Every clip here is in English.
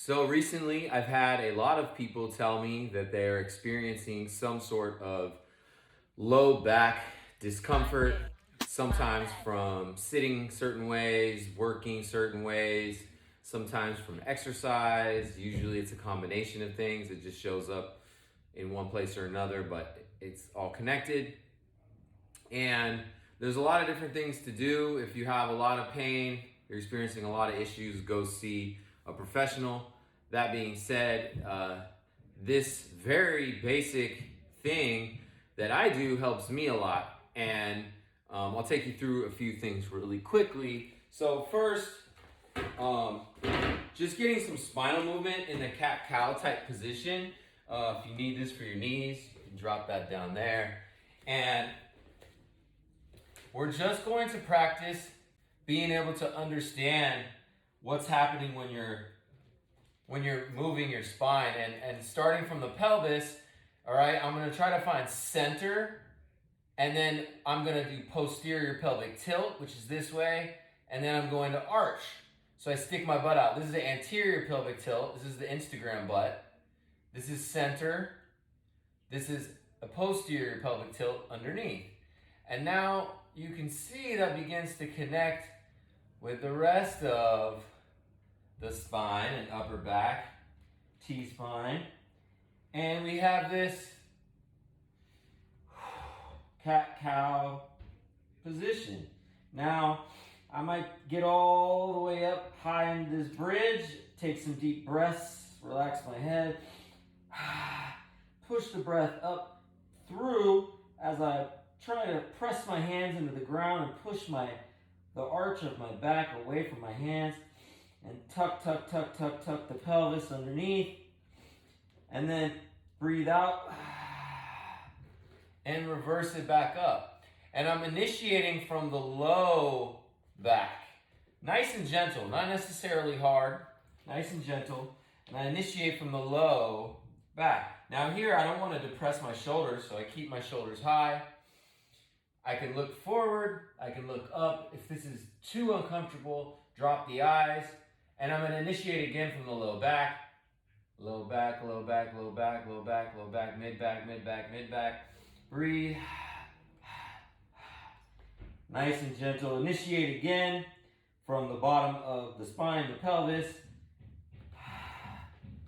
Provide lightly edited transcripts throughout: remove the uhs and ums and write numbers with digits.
So recently, I've had a lot of people tell me that they're experiencing some sort of low back discomfort, sometimes from sitting certain ways, working certain ways, sometimes from exercise. Usually, it's a combination of things. It just shows up in one place or another, but it's all connected. And there's a lot of different things to do. If you have a lot of pain, you're experiencing a lot of issues, go see a professional. That being said, this very basic thing that I do helps me a lot. And I'll take you through a few things really quickly. So first, just getting some spinal movement in the cat-cow type position. If you need this for your knees, you can drop that down there. And we're just going to practice being able to understand what's happening when you're moving your spine. And starting from the pelvis, all right, I'm going to try to find center, and then I'm going to do posterior pelvic tilt, which is this way, and then I'm going to arch. So I stick my butt out. This is the anterior pelvic tilt. This is the Instagram butt. This is center. This is a posterior pelvic tilt underneath. And now you can see that begins to connect with the rest of the spine and upper back, T-spine. And we have this cat-cow position. Now, I might get all the way up high into this bridge, take some deep breaths, relax my head, push the breath up through as I try to press my hands into the ground and push the arch of my back away from my hands, and tuck the pelvis underneath, and then breathe out and reverse it back up. And I'm initiating from the low back. Nice and gentle, not necessarily hard, nice and gentle. And I initiate from the low back. Now here, I don't want to depress my shoulders, so I keep my shoulders high. I can look forward, I can look up. If this is too uncomfortable, drop the eyes. And I'm going to initiate again from the low back. Low back, low back, low back, low back, low back, mid back, mid back, mid back. Breathe. Nice and gentle. Initiate again from the bottom of the spine, the pelvis.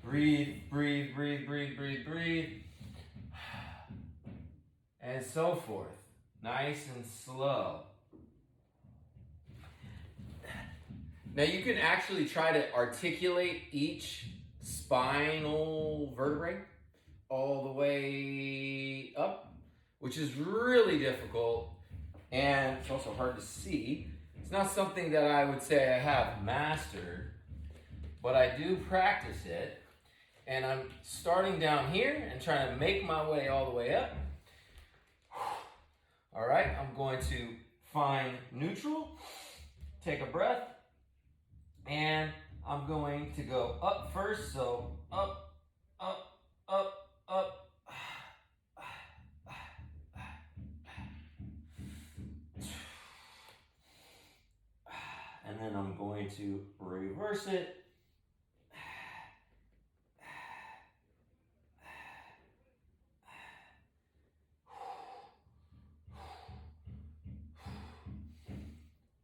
Breathe, breathe, breathe, breathe, breathe, breathe. And so forth. Nice and slow. Now you can actually try to articulate each spinal vertebrae all the way up, which is really difficult, and it's also hard to see. It's not something that I would say I have mastered, but I do practice it. And I'm starting down here and trying to make my way all the way up. All right, I'm going to find neutral, take a breath, and I'm going to go up first. So up, up, up, up. And then I'm going to reverse it.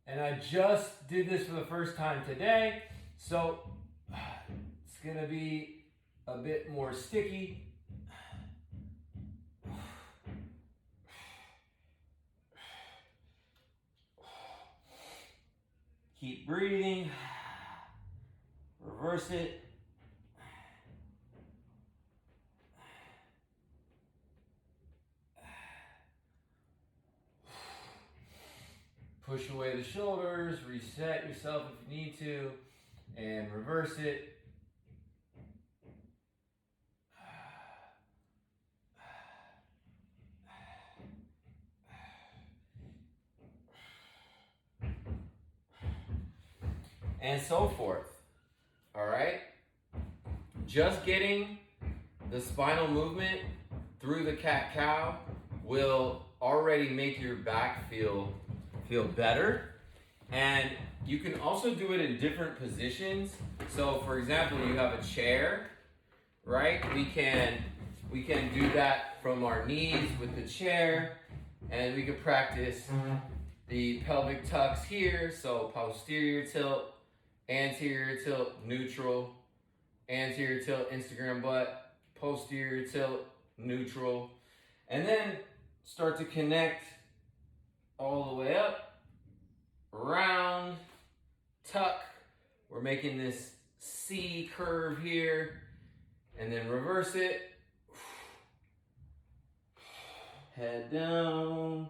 And I just did this for the first time today, so it's going to be a bit more sticky. Keep breathing. Reverse it. Push away the shoulders, reset yourself if you need to, and reverse it. And so forth. All right? Just getting the spinal movement through the cat-cow will already make your back feel better. And You can also do it in different positions. So for example, you have a chair, right? We can do that from our knees with the chair, and we can practice the pelvic tucks here. So posterior tilt, anterior tilt, neutral, anterior tilt, Instagram butt, posterior tilt, neutral, and then start to connect all the way up, round, tuck. We're making this C curve here, and then reverse it. Head down.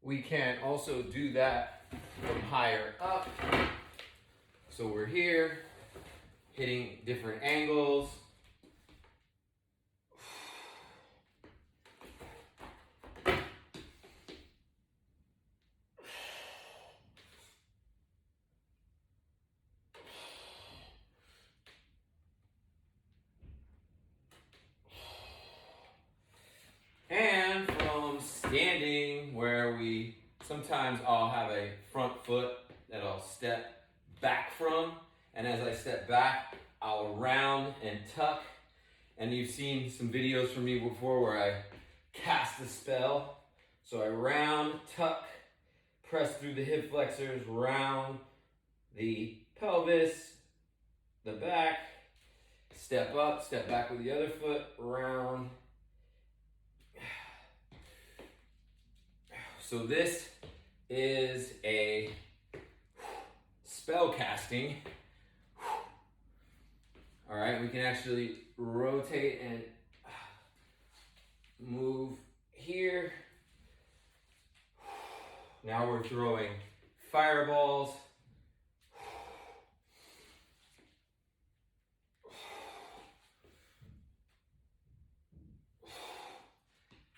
We can also do that from higher up. So we're here, hitting different angles. And from standing, where we sometimes I'll have a front foot that I'll step back from, and as I step back, I'll round and tuck. And you've seen some videos from me before where I cast a spell. So I round, tuck, press through the hip flexors, round the pelvis, the back, step up, step back with the other foot, round. So this is a spell casting. All right, we can actually rotate and move here. Now we're throwing fireballs.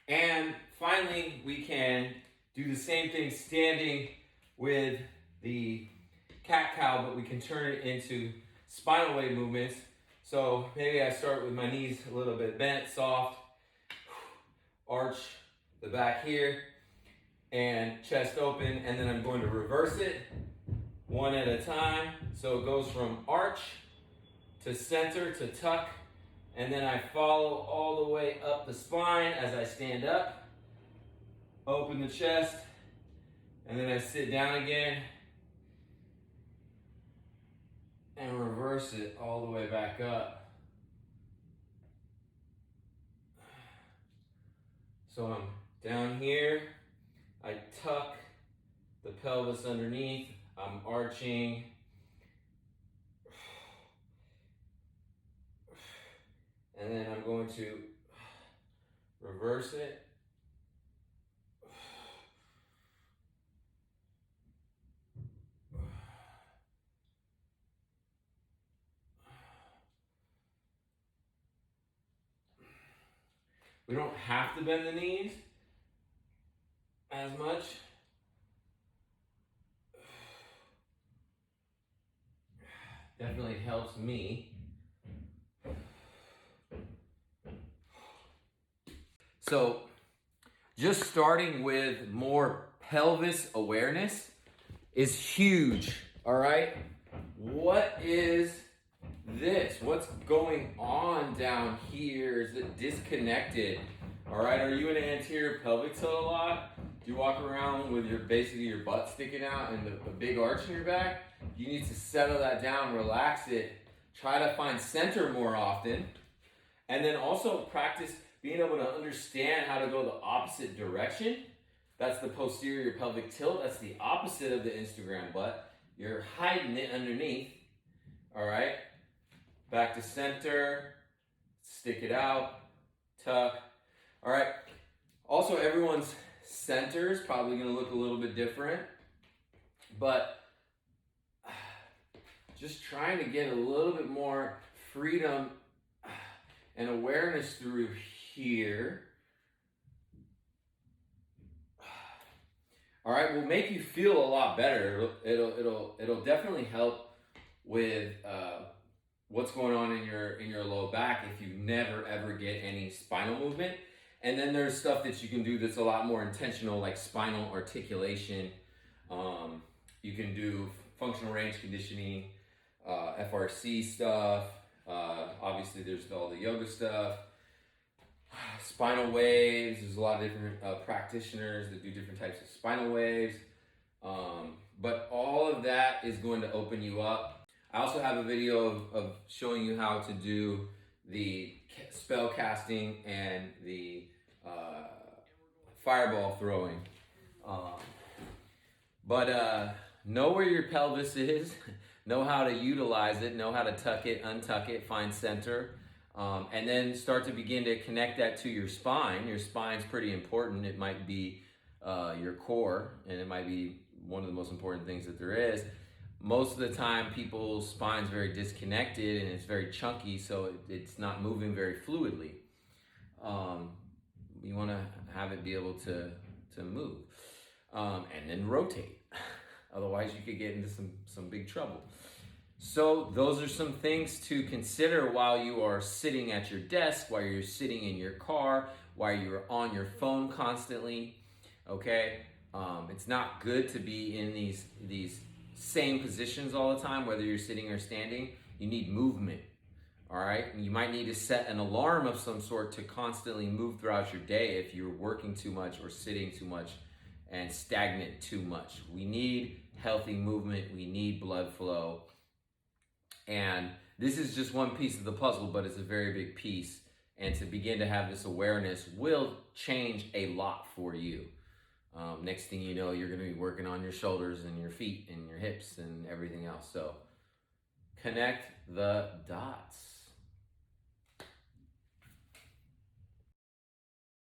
And finally, we can do the same thing standing with the cat-cow, but we can turn it into spinal wave movements. So maybe I start with my knees a little bit bent, soft, arch the back here, and chest open, and then I'm going to reverse it one at a time. So it goes from arch to center to tuck, and then I follow all the way up the spine as I stand up, open the chest, and then I sit down again and reverse it all the way back up. So I'm down here, I tuck the pelvis underneath, I'm arching, and then I'm going to reverse it. We don't have to bend the knees as much. Definitely helps me. So just starting with more pelvis awareness is huge, all right? What is this? What's going on down here? Is it disconnected? All right, are you in an anterior pelvic tilt a lot? Do you walk around with basically your butt sticking out and a big arch in your back? You need to settle that down, relax it. Try to find center more often. And then also practice being able to understand how to go the opposite direction. That's the posterior pelvic tilt. That's the opposite of the Instagram butt. You're hiding it underneath. All right. Back to center. Stick it out. Tuck. All right. Also, everyone's center is probably going to look a little bit different. But just trying to get a little bit more freedom and awareness through here. All right, will make you feel a lot better. It'll definitely help with what's going on in your low back if you never ever get any spinal movement. And then there's stuff that you can do that's a lot more intentional, like spinal articulation. You can do functional range conditioning, FRC stuff. Obviously, there's all the yoga stuff. Spinal waves. There's a lot of different practitioners that do different types of spinal waves. But all of that is going to open you up. I also have a video of showing you how to do the spell casting and the fireball throwing. Know where your pelvis is, know how to utilize it, know how to tuck it, untuck it, find center, and then start to begin to connect that to your spine. Your spine's pretty important. It might be your core, and it might be one of the most important things that there is. Most of the time, people's spine's very disconnected and it's very chunky, so it's not moving very fluidly. You want to have it be able to move, and then rotate. Otherwise, you could get into some big trouble. So those are some things to consider while you are sitting at your desk, while you're sitting in your car, while you're on your phone constantly. Okay, it's not good to be in these same positions all the time, whether you're sitting or standing. You need movement. All right, you might need to set an alarm of some sort to constantly move throughout your day if you're working too much or sitting too much and stagnant too much. We need healthy movement. We need blood flow. And this is just one piece of the puzzle, but it's a very big piece. And to begin to have this awareness will change a lot for you. Next thing you know, you're going to be working on your shoulders and your feet and your hips and everything else. So connect the dots.